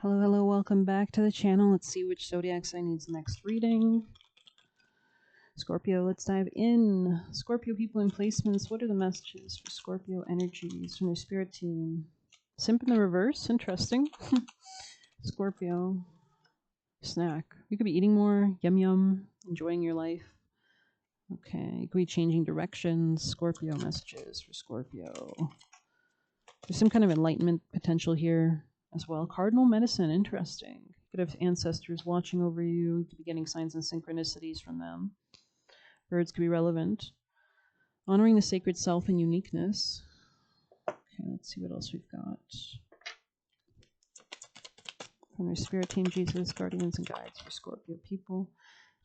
Hello, hello, welcome back to the channel. Let's see which zodiac sign needs next reading. Scorpio, let's dive in. Scorpio people in placements, what are the messages for Scorpio energies from their spirit team? Simp in the reverse, interesting. Scorpio, snack. You could be eating more, yum yum, enjoying your life. Okay, you could be changing directions. Scorpio messages for Scorpio. There's some kind of enlightenment potential here as well. Cardinal medicine, interesting. You could have ancestors watching over you. You could be getting signs and synchronicities from them. Birds could be relevant. Honoring the sacred self and uniqueness. Okay, let's see what else we've got. From their spirit team, Jesus, guardians, and guides for Scorpio people.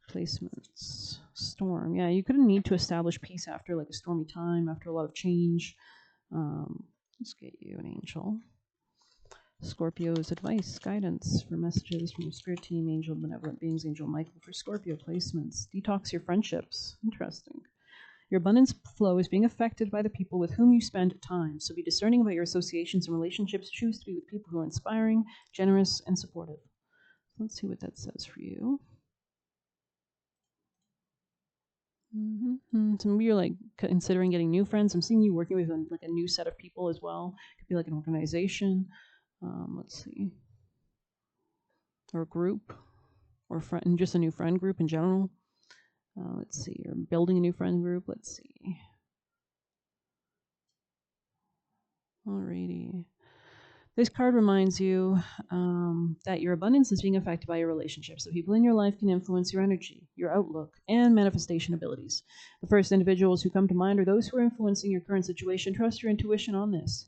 Placements. Storm. Yeah, you could need to establish peace after like a stormy time, after a lot of change. Let's get you an angel. Scorpio's advice, guidance for messages from your spirit team, angel, benevolent beings, Angel Michael for Scorpio placements. Detox your friendships. Interesting. Your abundance flow is being affected by the people with whom you spend time, so be discerning about your associations and relationships. Choose to be with people who are inspiring, generous, and supportive. Let's see what that says for you. So maybe you're like considering getting new friends. I'm seeing you working with like a new set of people as well. It could be like an organization. Let's see. Or a group. Or friend, just a new friend group in general. Let's see. You're building a new friend group. Let's see. Alrighty. This card reminds you that your abundance is being affected by your relationships. The people in your life can influence your energy, your outlook, and manifestation abilities. The first individuals who come to mind are those who are influencing your current situation. Trust your intuition on this.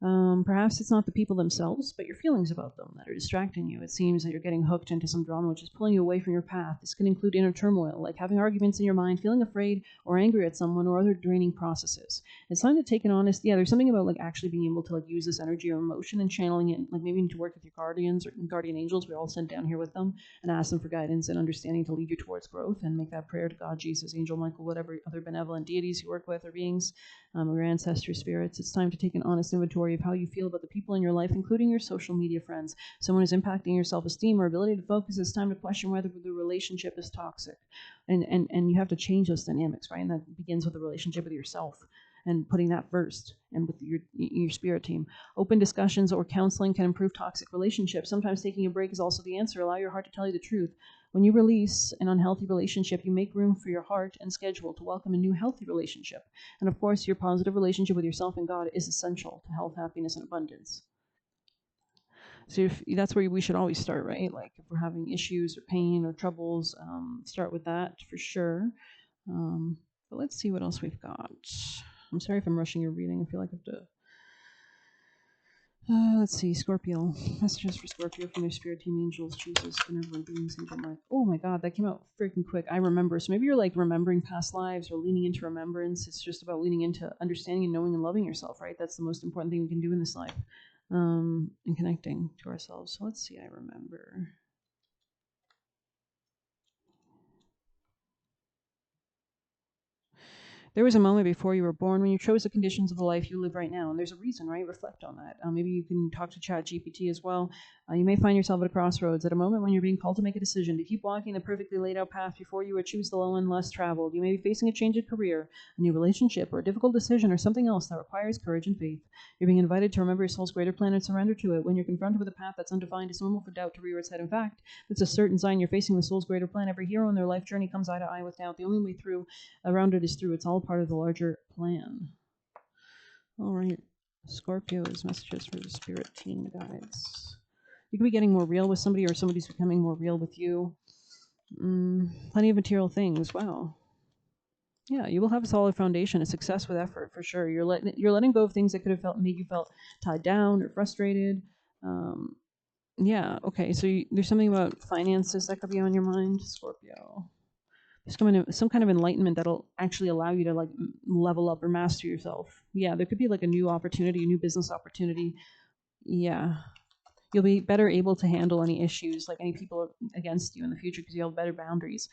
Perhaps it's not the people themselves, but your feelings about them that are distracting you. It seems that you're getting hooked into some drama which is pulling you away from your path. This can include inner turmoil, like having arguments in your mind, feeling afraid or angry at someone, or other draining processes. It's time to take an honest, there's something about like actually being able to like use this energy or emotion and channeling it. Like maybe you need to work with your guardians or guardian angels. We're all sent down here with them and ask them for guidance and understanding to lead you towards growth, and make that prayer to God, Jesus, Angel Michael, whatever other benevolent deities you work with or beings, or your ancestor spirits. It's time to take an honest inventory of how you feel about the people in your life, including your social media friends. Someone is impacting your self-esteem or ability to focus. It's time to question whether the relationship is toxic. And you have to change those dynamics, right? And that begins with the relationship with yourself and putting that first, and with your spirit team. Open discussions or counseling can improve toxic relationships. Sometimes taking a break is also the answer. Allow your heart to tell you the truth. When you release an unhealthy relationship, you make room for your heart and schedule to welcome a new healthy relationship. And of course, your positive relationship with yourself and God is essential to health, happiness, and abundance. So that's where we should always start, right? Like if we're having issues or pain or troubles, start with that for sure. But let's see what else we've got. I'm sorry if I'm rushing your reading. I feel like I have to. Let's see, Scorpio. Messages for Scorpio from their spirit team, angels, Jesus, benevolent beings, Angel Mark. Oh my God, that came out freaking quick. I remember. So maybe you're like remembering past lives or leaning into remembrance. It's just about leaning into understanding and knowing and loving yourself, right? That's the most important thing we can do in this life, and connecting to ourselves. So let's see, I remember. There was a moment before you were born when you chose the conditions of the life you live right now, and there's a reason, right? Reflect on that. Maybe you can talk to ChatGPT as well. You may find yourself at a crossroads, at a moment when you're being called to make a decision, to keep walking the perfectly laid out path before you, or choose the low and less traveled. You may be facing a change of career, a new relationship, or a difficult decision, or something else that requires courage and faith. You're being invited to remember your soul's greater plan and surrender to it. When you're confronted with a path that's undefined, it's normal for doubt to rear its head. In fact, it's a certain sign you're facing the soul's greater plan. Every hero in their life journey comes eye to eye with doubt. The only way through around it is through. It's all part of the larger plan. All right, Scorpio's messages for the spirit team guides. You could be getting more real with somebody, or somebody's becoming more real with you. Plenty of material things. Wow. Yeah, you will have a solid foundation, a success with effort for sure. You're letting go of things that could have made you felt tied down or frustrated. Yeah. Okay. So there's something about finances that could be on your mind, Scorpio. There's some kind of enlightenment that'll actually allow you to like level up or master yourself. Yeah, there could be like a new opportunity, a new business opportunity. Yeah. You'll be better able to handle any issues, like any people against you in the future, because you have better boundaries.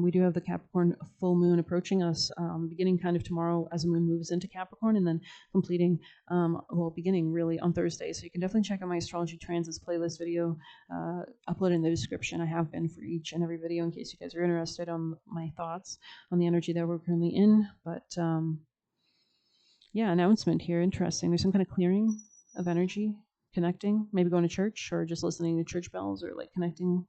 We do have the Capricorn full moon approaching us, beginning kind of tomorrow as the moon moves into Capricorn, and then completing, beginning really on Thursday. So you can definitely check out my astrology transits playlist video, uploaded in the description. I have been for each and every video in case you guys are interested on my thoughts on the energy that we're currently in. But yeah, announcement here. Interesting. There's some kind of clearing of energy, connecting, maybe going to church or just listening to church bells or like connecting.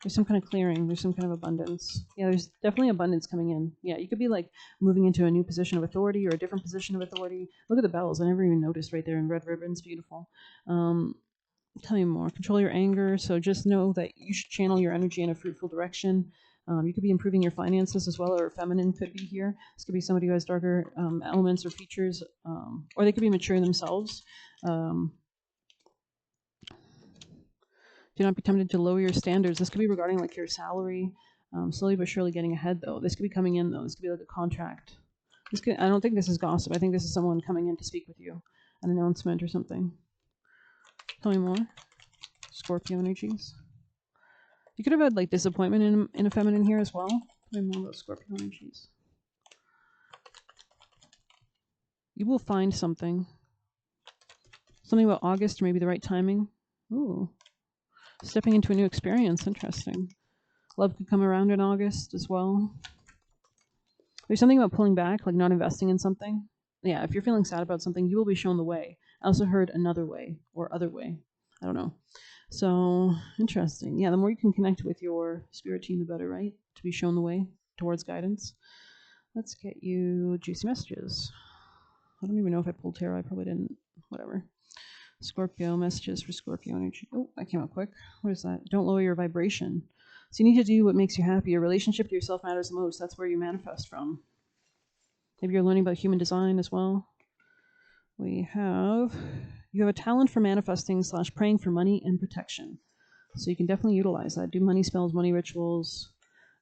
There's some kind of clearing. There's some kind of abundance. Yeah, there's definitely abundance coming in. Yeah, you could be like moving into a new position of authority or a different position of authority. Look at the bells. I never even noticed right there in red ribbons. Beautiful. Tell me more. Control your anger. So just know that you should channel your energy in a fruitful direction. You could be improving your finances as well, or feminine could be here. This could be somebody who has darker elements or features, or they could be mature themselves. Do not be tempted to lower your standards. This could be regarding like your salary, slowly but surely getting ahead though. This could be coming in though. This could be like a contract. I don't think this is gossip. I think this is someone coming in to speak with you, an announcement or something. Tell me more. Scorpio energies. You could have had like disappointment in a feminine here as well. Tell me more about Scorpio energies. You will find something. Something about August, or maybe the right timing. Ooh. Stepping into a new experience. Interesting. Love could come around in August as well. There's something about pulling back, like not investing in something. Yeah, if you're feeling sad about something, you will be shown the way. I also heard another way or other way. I don't know. So interesting. Yeah, the more you can connect with your spirit team, the better, right? To be shown the way towards guidance. Let's get you juicy messages. I don't even know if I pulled tarot. I probably didn't. Whatever. Scorpio messages for Scorpio energy. Oh, that came out quick. What is that? Don't lower your vibration. So you need to do what makes you happy. Your relationship to yourself matters the most. That's where you manifest from. Maybe you're learning about human design as well. You have a talent for manifesting / praying for money and protection. So you can definitely utilize that. Do money spells, money rituals.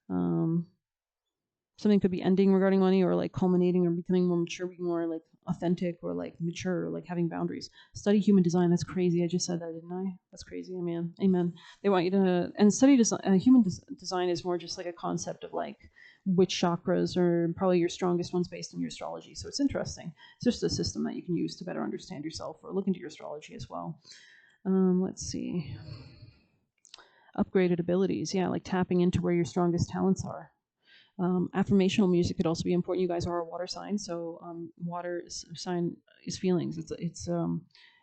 Something could be ending regarding money, or like culminating or becoming more mature, being more like authentic or like mature, or like having boundaries. Study human design. That's crazy. I just said that, didn't I? That's crazy. Amen. Amen. They want you to, and study design. Human design is more just like a concept of like which chakras are probably your strongest ones based on your astrology. So it's interesting. It's just a system that you can use to better understand yourself or look into your astrology as well. Let's see. Upgraded abilities. Yeah, like tapping into where your strongest talents are. Affirmational music could also be important. You guys are a water sign, so water sign is feelings.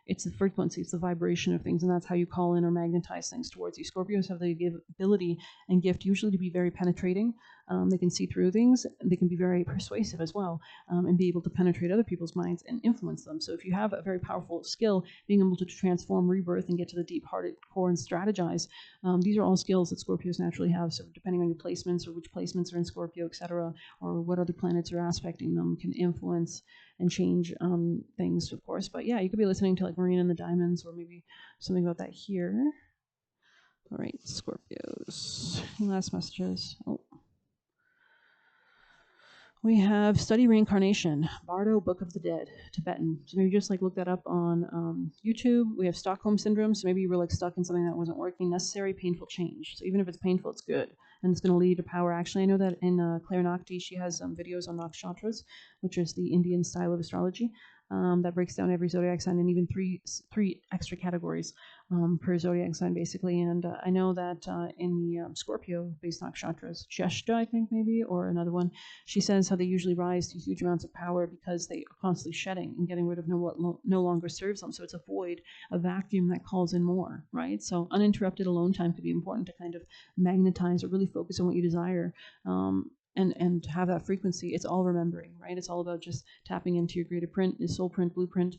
It's the frequency, it's the vibration of things, and that's how you call in or magnetize things towards you. Scorpios have the ability and gift usually to be very penetrating. They can see through things. They can be very persuasive as well, and be able to penetrate other people's minds and influence them. So if you have a very powerful skill, being able to transform, rebirth, and get to the deep-hearted core and strategize, these are all skills that Scorpios naturally have. So depending on your placements or which placements are in Scorpio, etc., or what other planets are aspecting them, can influence and change things, of course. But yeah, you could be listening to like Marina and the Diamonds, or maybe something about that here. All right, Scorpios. Last messages. Oh. We have Study Reincarnation, Bardo Book of the Dead, Tibetan. So maybe just like look that up on YouTube. We have Stockholm Syndrome, so maybe you were like stuck in something that wasn't working. Necessary, painful change. So even if it's painful, it's good. And it's going to lead to power. Actually, I know that in Claire Nakti, she has videos on Nakshatras, which is the Indian style of astrology. That breaks down every zodiac sign and even three extra categories per zodiac sign, basically. And I know that in the Scorpio-based nakshatras, Jeshta, I think maybe, or another one, she says how they usually rise to huge amounts of power because they are constantly shedding and getting rid of what no longer serves them. So it's a void, a vacuum that calls in more, right? So uninterrupted alone time could be important to kind of magnetize or really focus on what you desire. And have that frequency. It's all remembering, right? It's all about just tapping into your greater print, your soul print, blueprint,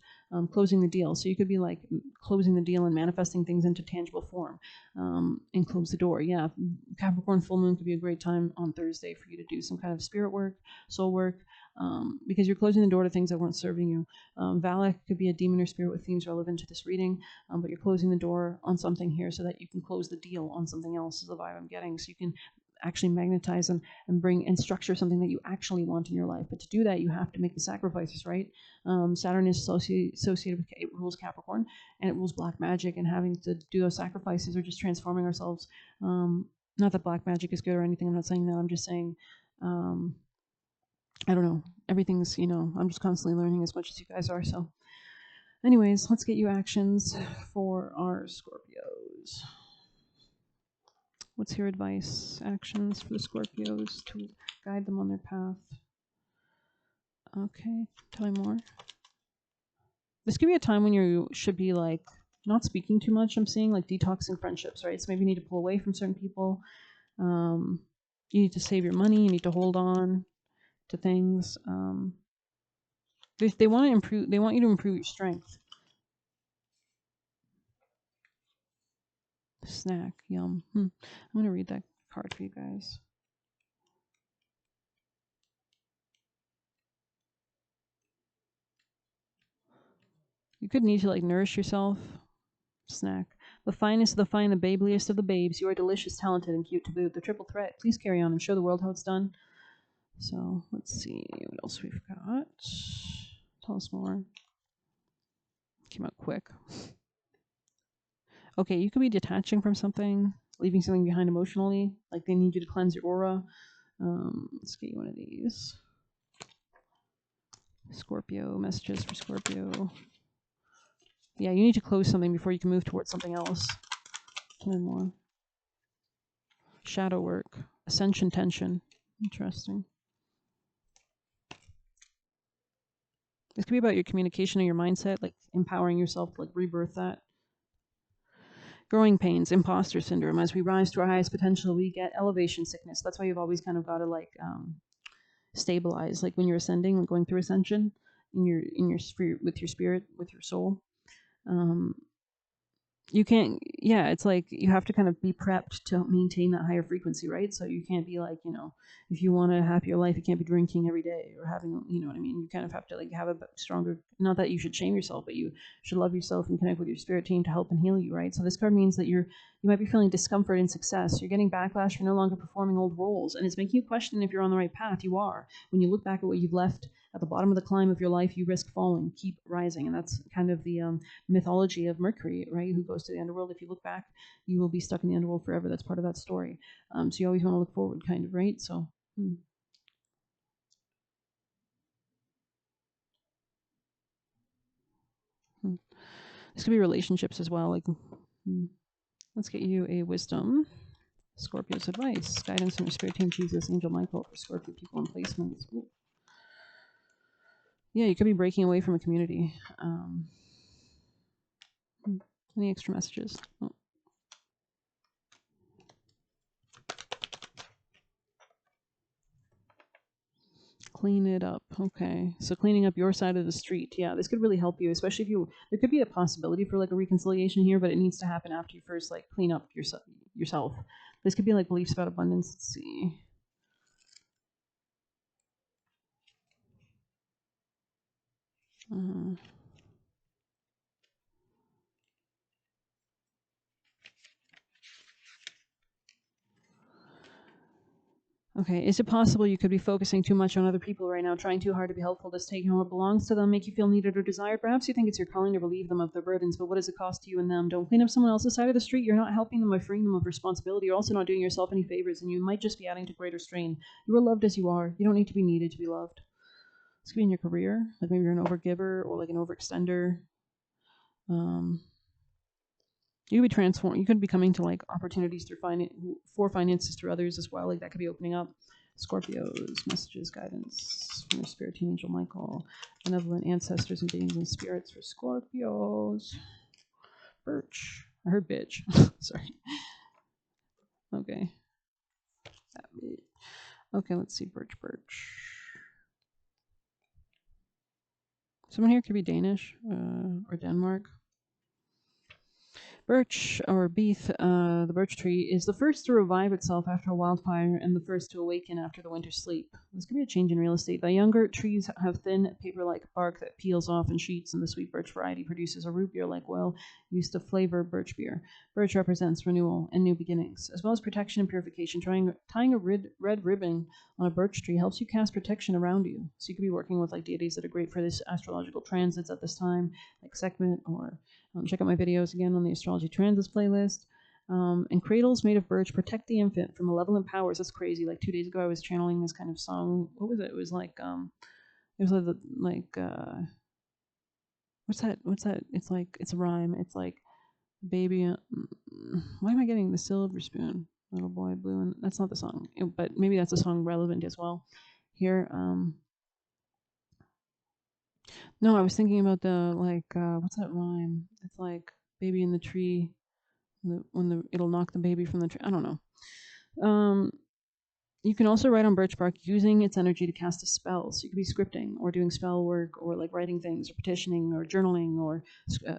closing the deal. So you could be like closing the deal and manifesting things into tangible form, and close the door. Yeah, Capricorn full moon could be a great time on Thursday for you to do some kind of spirit work, soul work, because you're closing the door to things that weren't serving you. Valak could be a demon or spirit with themes relevant to this reading, but you're closing the door on something here so that you can close the deal on something else is the vibe I'm getting. So you can actually magnetize and bring and structure something that you actually want in your life. But to do that, you have to make the sacrifices, right? Saturn is associated with it rules Capricorn, and it rules black magic, and having to do those sacrifices or just transforming ourselves. Not that black magic is good or anything. I'm not saying that. I'm just saying, I don't know. Everything's, I'm just constantly learning as much as you guys are. So, anyways, let's get you actions for our Scorpios. What's your advice? Actions for the Scorpios to guide them on their path. Okay, tell me more. This could be a time when you should be like not speaking too much. I'm seeing like detoxing friendships, right? So maybe you need to pull away from certain people. You need to save your money. You need to hold on to things. They want to improve. They want you to improve your strength. Snack, yum. I'm gonna read that card for you guys. You could need to like nourish yourself. Snack. The finest of the fine, the babeliest of the babes. You are delicious, talented, and cute to boot. The triple threat. Please carry on and show the world how it's done. So let's see what else we've got. Tell us more. Came out quick. Okay, you could be detaching from something, leaving something behind emotionally. Like they need you to cleanse your aura. Let's get you one of these. Scorpio, messages for Scorpio. Yeah, you need to close something before you can move towards something else. Tell me more. Shadow work. Ascension tension. Interesting. This could be about your communication and your mindset, like empowering yourself to like rebirth that. Growing pains, imposter syndrome. As we rise to our highest potential, we get elevation sickness. That's why you've always kind of got to like stabilize, like when you're ascending, like going through ascension in your spirit, with your spirit, with your soul. You can't, yeah, it's like you have to kind of be prepped to maintain that higher frequency, right? So you can't be like, if you want a happier life, you can't be drinking every day or having, you know what I mean? You kind of have to like have a stronger, not that you should shame yourself, but you should love yourself and connect with your spirit team to help and heal you, right? So this card means that you might be feeling discomfort in success. You're getting backlash for no longer performing old roles, and it's making you question if you're on the right path. You are. When you look back at what you've left at the bottom of the climb of your life, you risk falling. Keep rising, and that's kind of the mythology of Mercury, right? Who goes to the underworld. If you look back, you will be stuck in the underworld forever. That's part of that story. So you always want to look forward, kind of, right? So. This could be relationships as well. Like, let's get you a wisdom. Scorpio's advice, guidance from your spirit team, Jesus, Angel Michael for Scorpio people and placements. Ooh. Yeah, you could be breaking away from a community. Any extra messages? Oh. Clean it up. Okay. So cleaning up your side of the street. Yeah, this could really help you, especially if there could be a possibility for like a reconciliation here, but it needs to happen after you first like clean up yourself. This could be like beliefs about abundance. Let's see. Okay, is it possible you could be focusing too much on other people right now, trying too hard to be helpful, just taking what belongs to them, make you feel needed or desired? Perhaps you think it's your calling to relieve them of their burdens, but what does it cost to you and them? Don't clean up someone else's side of the street. You're not helping them by freeing them of responsibility. You're also not doing yourself any favors, and you might just be adding to greater strain. You are loved as you are. You don't need to be needed to be loved. This could be in your career, like maybe you're an overgiver or like an overextender. You could be transformed. You could be coming to like opportunities for finances through others as well. Like that could be opening up. Scorpio's messages, guidance from your spirit team, Angel Michael, benevolent ancestors and beings and spirits for Scorpios. Birch. I heard bitch. Sorry. Okay. Okay, let's see. Birch. Someone here could be Danish or Denmark. Birch or beef, the birch tree, is the first to revive itself after a wildfire and the first to awaken after the winter sleep. This could be a change in real estate. The younger trees have thin, paper-like bark that peels off in sheets, and the sweet birch variety produces a root beer-like oil used to flavor birch beer. Birch represents renewal and new beginnings, as well as protection and purification. Tying a red ribbon on a birch tree helps you cast protection around you. So you could be working with like deities that are great for this astrological transits at this time, like Sekhmet or check out my videos again on the Astrology Transits playlist. And cradles made of birch protect the infant from malevolent powers. That's crazy. Like 2 days ago, I was channeling this kind of song. What was it? It was like, what's that? What's that? It's like, it's a rhyme. It's like, baby. Why am I getting the silver spoon? Little boy blue, and that's not the song, but maybe that's a song relevant as well. Here, no, I was thinking about the what's that rhyme? It's like baby in the tree, it'll knock the baby from the tree. I don't know. You can also write on birch bark using its energy to cast a spell. So you could be scripting or doing spell work or like writing things or petitioning or journaling or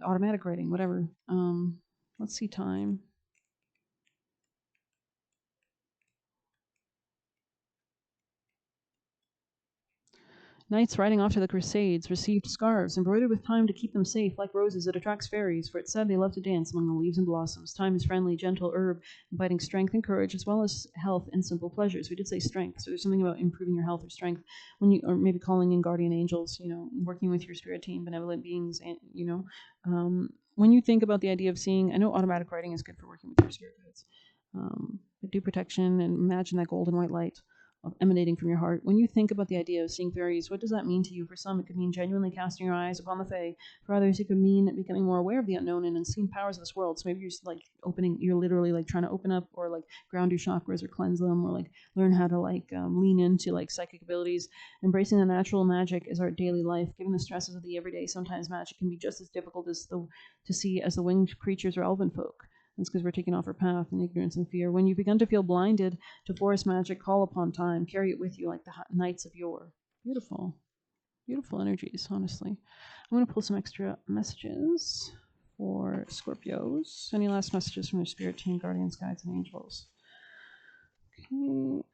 automatic writing, whatever. Let's see time. Knights riding off to the Crusades received scarves embroidered with time to keep them safe. Like roses, it attracts fairies, for it's said they love to dance among the leaves and blossoms. Time is friendly, gentle herb, inviting strength and courage, as well as health and simple pleasures. We did say strength, so there's something about improving your health or strength or maybe calling in guardian angels, working with your spirit team, benevolent beings, and, when you think about the idea of seeing, I know automatic writing is good for working with your spirit guides, but do protection and imagine that golden white light emanating from your heart. When you think about the idea of seeing fairies, what does that mean to you? For some, it could mean genuinely casting your eyes upon the fae. For others, it could mean becoming more aware of the unknown and unseen powers of this world. So maybe you're just you're literally like trying to open up or like ground your chakras or cleanse them or like learn how to lean into like psychic abilities. Embracing the natural magic is our daily life. Given the stresses of the everyday, sometimes magic can be just as difficult to see as the winged creatures or elven folk. That's because we're taking off our path in ignorance and fear. When you've begun to feel blinded to forest magic, call upon time. Carry it with you like the knights of yore. Beautiful. Beautiful energies, honestly. I'm going to pull some extra messages for Scorpios. Any last messages from your spirit team, guardians, guides, and angels? Okay.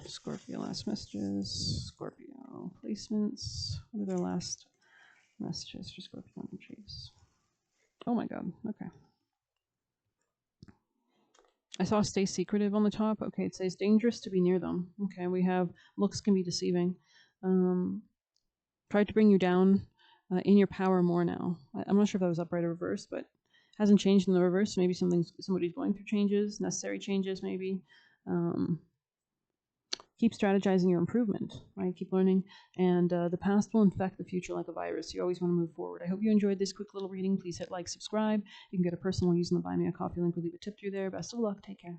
Scorpio, last messages. Scorpio placements. What are their last messages for Scorpio energies? Oh my god. Okay. I saw stay secretive on the top. Okay, it says dangerous to be near them. Okay, we have looks can be deceiving. Tried to bring you down in your power more now. I'm not sure if that was upright or reverse, but hasn't changed in the reverse. So maybe somebody's going through changes, necessary changes maybe. Keep strategizing your improvement, right? Keep learning, and the past will infect the future like a virus. You always want to move forward. I hope you enjoyed this quick little reading. Please hit like, subscribe. You can get a personal using the Buy Me a Coffee link. We'll leave a tip through there. Best of luck. Take care.